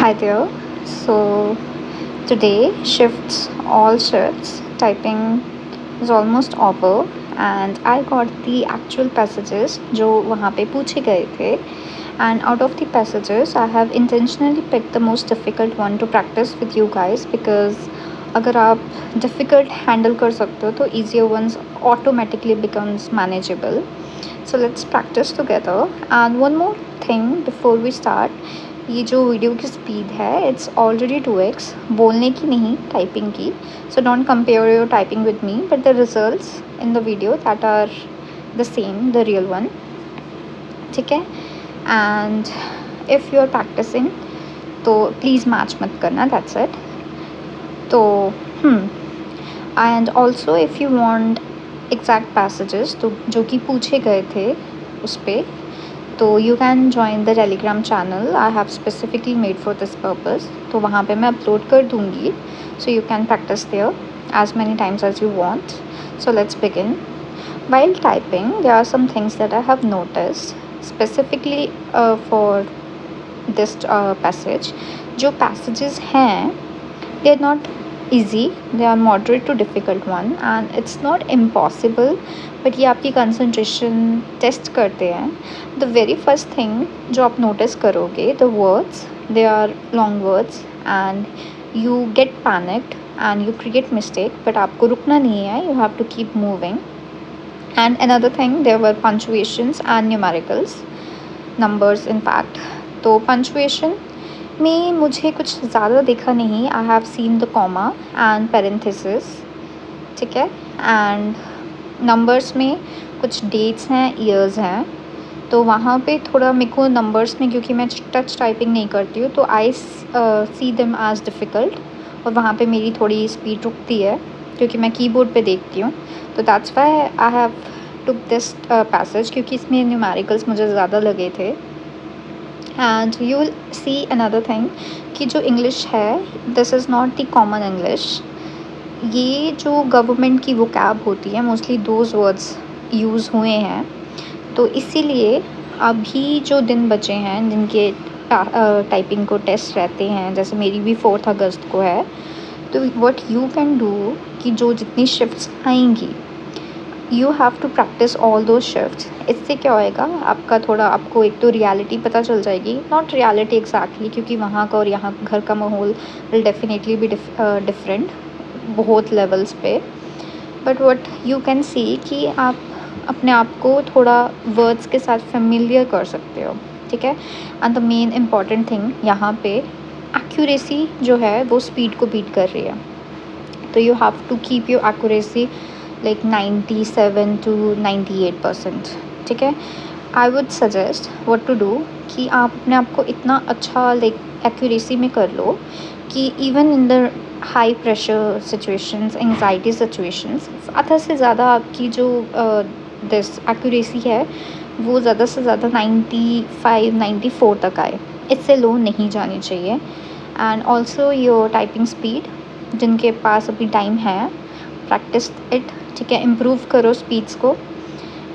Hi there. So today all shifts typing is almost over and I got the actual passages जो वहाँ पे पूछे गए थे and out of the passages I have intentionally picked the most difficult one to practice with you guys because अगर आप difficult handle कर सकते हो तो easier ones automatically becomes manageable. So let's practice together. And one more thing before we start, ये जो video की speed है इट्स ऑलरेडी 2x बोलने की नहीं टाइपिंग की. So don't compare your typing with me but the results in the video that are the same, the real one. ठीक है. And if you are practising तो please match मत करना, that's it. तो and also if you want exact passages तो जो कि पूछे गए थे उस पर, तो you can join the Telegram channel I have specifically made for this purpose. तो वहाँ पे मैं अपलोड कर दूँगी, so you can practise there as many times as you want. So let's begin. While typing, there are some things that I have noticed specifically for this passage. जो passages हैं, they are not easy, they are moderate to difficult one and it's not impossible, but ये आपकी concentration test करते हैं. The very first thing जो आप notice करोगे, the words, they are long words and you get panicked and you create mistake, but आपको रुकना नहीं है, you have to keep moving. And another thing, there were punctuations and numericals, numbers in fact. तो punctuation में मुझे कुछ ज़्यादा देखा नहीं. I have seen the comma and parenthesis. ठीक है. एंड नंबर्स में कुछ डेट्स हैं, ईयर्स हैं, तो वहाँ पे थोड़ा मेरे को नंबर्स में, क्योंकि मैं टच टाइपिंग नहीं करती हूँ, तो आई सी देम एज डिफ़िकल्ट और वहाँ पे मेरी थोड़ी स्पीड रुकती है क्योंकि मैं कीबोर्ड पे देखती हूँ. तो that's why I have took this passage, क्योंकि इसमें न्यूमेरिकल्स मुझे ज़्यादा लगे थे. And you will see another thing कि जो इंग्लिश है, this is not the common English. ये जो गवर्नमेंट की वोकैब होती है, मोस्टली दोज वर्ड्स यूज़ हुए हैं. तो इसीलिए अभी जो दिन बचे हैं जिनके टाइपिंग को टेस्ट रहते हैं, जैसे मेरी भी 4 अगस्त को है, तो व्हाट यू कैन डू कि जो जितनी शिफ्ट्स आएंगी, you have to practise all दो शिफ्ट्स. इससे क्या होएगा, आपका थोड़ा, आपको एक तो रियलिटी पता चल जाएगी, नॉट रियलिटी एग्जैक्टली, क्योंकि वहाँ का और यहाँ घर का माहौल विल डेफिनेटली बी डिफरेंट बहुत लेवल्स पे. But what you can see कि आप अपने आप को थोड़ा वर्ड्स के साथ फेमिलियर कर सकते हो. ठीक है. And the main important thing यहाँ पे एक्यूरेसी जो है वो स्पीड को बीट कर रही है. तो you have to keep your accuracy like 97 to 98%. ठीक है. I would suggest what to do कि आप अपने आप को इतना अच्छा एक्यूरेसी में कर लो कि even in the high pressure situations, anxiety situations, ज़्यादा से ज़्यादा आपकी जो दिस एक्यूरेसी है वो ज़्यादा से ज़्यादा 95 94 तक आए. इससे लो नहीं जानी चाहिए. And also your typing speed, जिनके पास अभी टाइम है, प्रैक्टिस इट. ठीक है. इम्प्रूव करो स्पीड्स को.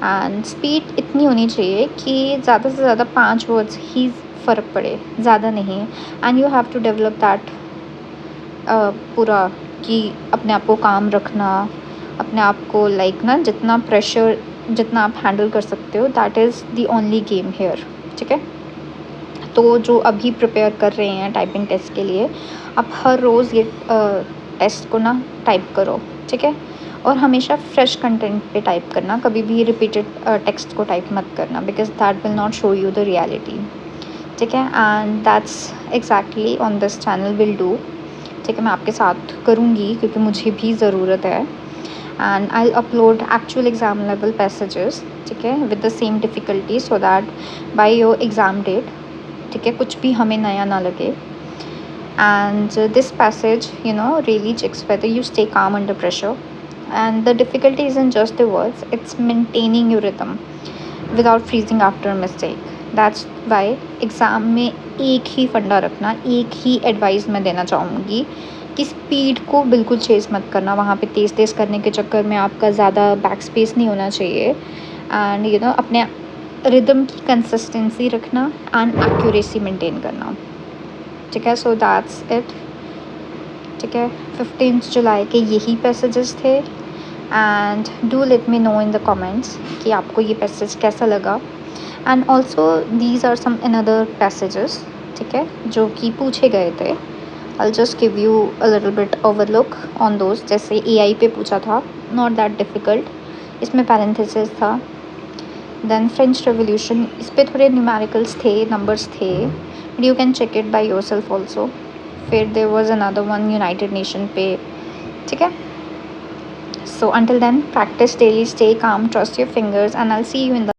एंड स्पीड इतनी होनी चाहिए कि ज़्यादा से ज़्यादा 5 वर्ड्स ही फ़र्क पड़े, ज़्यादा नहीं. And you have to develop that पूरा कि अपने आप को काम रखना, अपने आप को ना जितना प्रेशर, जितना आप हैंडल कर सकते हो, that is the only game here. ठीक है. तो जो अभी प्रिपेयर कर रहे हैं टाइपिंग टेस्ट के लिए, आप हर रोज़ ये टेस्ट को ना टाइप करो. ठीक है. और हमेशा फ्रेश कंटेंट पे टाइप करना, कभी भी रिपीटेड टेक्स्ट को टाइप मत करना, because that will not show you the reality. ठीक है. And that's exactly on this channel will do. ठीक है. मैं आपके साथ करूँगी क्योंकि मुझे भी ज़रूरत है. And I upload actual exam level passages. ठीक है. With the same difficulty, so that by your exam date, ठीक है, कुछ भी हमें नया ना लगे. And this passage, really checks whether you stay calm under pressure. And the difficulty isn't just the words, it's maintaining your rhythm without freezing after a mistake. That's why exam में एक ही फंडा रखना, एक ही एडवाइस मैं देना चाहूँगी कि speed को बिल्कुल चेज़ मत करना. वहाँ पे तेज़ तेज़ करने के चक्कर में आपका ज़्यादा बैक स्पेस नहीं होना चाहिए. एंड अपने रिदम की कंसिस्टेंसी रखना एंड एक्यूरेसी मेंटेन करना. ठीक है, सो दैट्स इट। ठीक है, 15 जुलाई के यही पैसेजेस थे and do let me know in the comments कि आपको ये पैसेज कैसा लगा। And also these are some another passages, ठीक है, जो कि पूछे गए थे। I'll just give you a little bit overlook on those। जैसे AI पे पूछा था, not that difficult, इसमें parenthesis था। Then French Revolution, इस पे थोड़े numericals थे, numbers थे, but you can check it by yourself also। फिर there was another one United Nation पे, ठीक है। So until then, practice daily, stay calm, trust your fingers, and I'll see you in the